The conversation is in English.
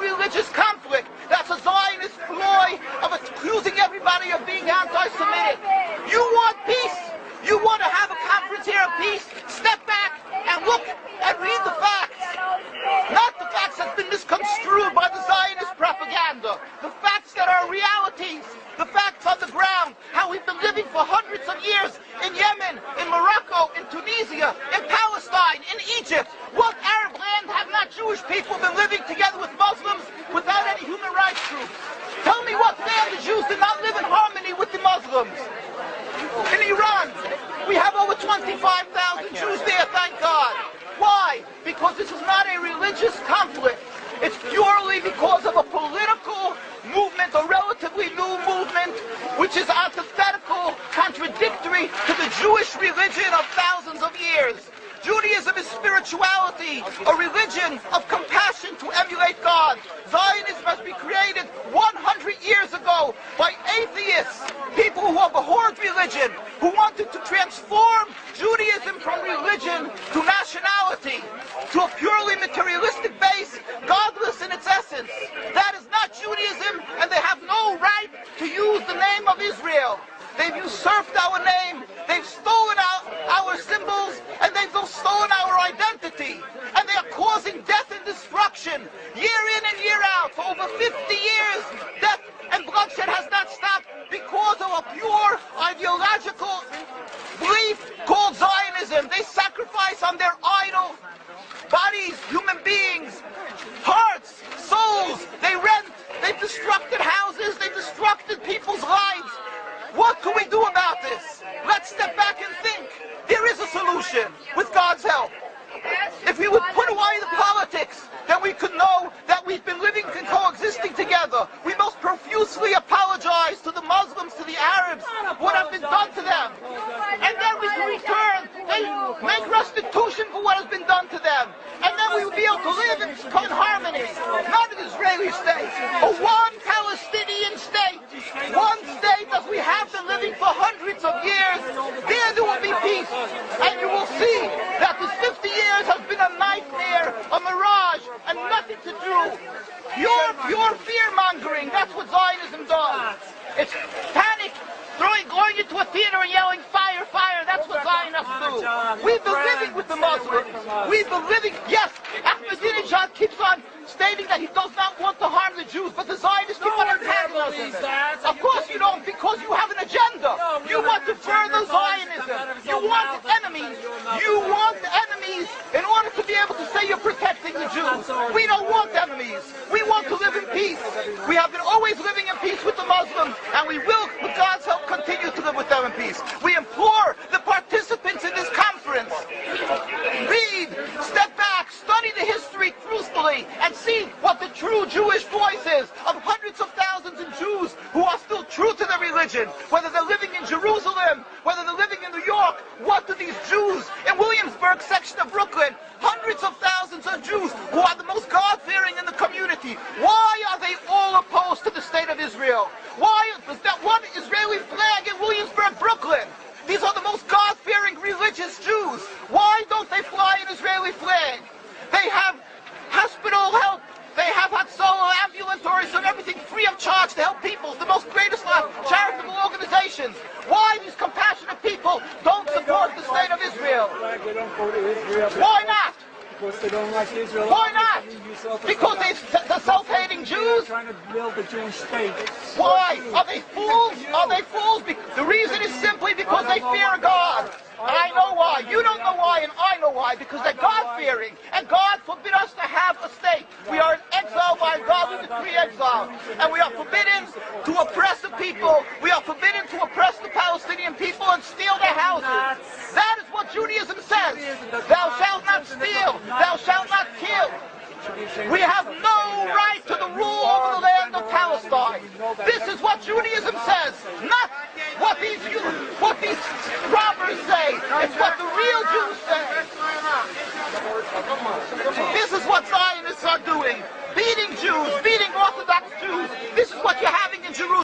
religious conflict. That's a Zionist ploy of accusing everybody of being anti-Semitic. You want peace? You want to have a conference here of peace? Step back and look and read the facts. Not the facts that's been misconstrued by the Zionist propaganda. The facts that are realities. The facts on the ground. How we've been living for hundreds of years in Yemen, in Morocco, in Tunisia, in Palestine, in Egypt. What Arab land have not Jewish people been living together with Muslims without any human rights groups? Tell me what land the Jews did not live in harmony with the Muslims. In Iran, we have over 25,000 Jews there, thank God. Why? Because this is not a religious conflict. It's purely because of a political movement, a relatively new movement, which is antithetical, contradictory to the Jewish religion of thousands of years. Judaism is spirituality, a religion of compassion to emulate God. Zionism must be created 100 years ago by atheists, people who have abhorred religion, who wanted to transform Judaism from religion to nationality, to a purely materialistic base, godless in its essence. That is not Judaism, and they have no right to use the name of Israel. They've usurped our name, they've stolen our symbols, and they've stolen our identity. And they are causing death and destruction, year in and year out. For over 50 years, death and bloodshed has not stopped because of a pure ideological belief called Zionism. They sacrifice on their idol bodies, human beings, hearts, souls. They rent, they've destructed houses, they've destructed people's lives. What can we do about this? Let's step back and think. There is a solution, with God's help. If we would put away the politics, then we could know that we've been living and coexisting together. We most profusely apologize to the Muslims, to the Arabs, what has been done to them. And then we can return and make restitution for what has been done to them. And then we will be able to live in harmony. Not an Israeli state, a one Palestinian state. One state as we have been living for hundreds of years. There will be peace. And you will see that this 50 years has been a nightmare, a mirage, and nothing to do. Pure fear-mongering, that's what Zionism does. It's panic, going into a theater and yelling, fire, fire, that's what Zionists do. We've been living with the Muslims. We've been living, yes, Ahmadinejad keeps on stating that he does not want to harm the Jews, but the Zionists keep on antagonizing them. Of course you don't, because you have an agenda. You want to further Zionism. You want enemies. You want enemies in order to be able to say you're protecting the Jews. We don't want enemies. We want to live in peace. We have been always living in peace with the Muslims, and we will, with God's help, continue to live with them in peace. We implore the participants in this conference, read, step back, study the history truthfully, and see what the true Jewish voice is of hundreds of thousands of Jews who are still true to their religion, whether they're living in Jerusalem, whether they're living in New York. What do these Jews in Williamsburg section of Brooklyn, hundreds of thousands of Jews who are the most God-fearing in the community, why are they all opposed to the state of Israel? Why is that one Israeli flag in Williamsburg, Brooklyn? These are the most God-fearing religious Jews. Why don't they fly an Israeli flag? They have hospital help. They have Hatzalah, ambulatories, and everything free of charge to help people. The most greatest charitable organizations. Why these compassionate people don't support the state of Israel? They don't go to Israel. Why not? Because they don't like Israel. Why not? Because they're self-hating Jews? They're trying to build a Jewish state. Why? Are they fools? Are they fools? The reason is simply because they fear God. I know why. You don't know why, and I know why. Because they're God-fearing. And God forbid us to have a state. We are in exile by God. We decree exile. And we are forbidden to oppress the people. We are forbidden to oppress the Palestinian people and steal their houses. That is what Judaism says. Thou shalt not steal. Thou shalt not kill. We have no right to the rule over the land of Palestine. This is what Judaism says, not what these robbers say. It's what the real Jews say. This is what Zionists are doing. Beating Jews, beating Orthodox Jews. This is what you're having in Jerusalem.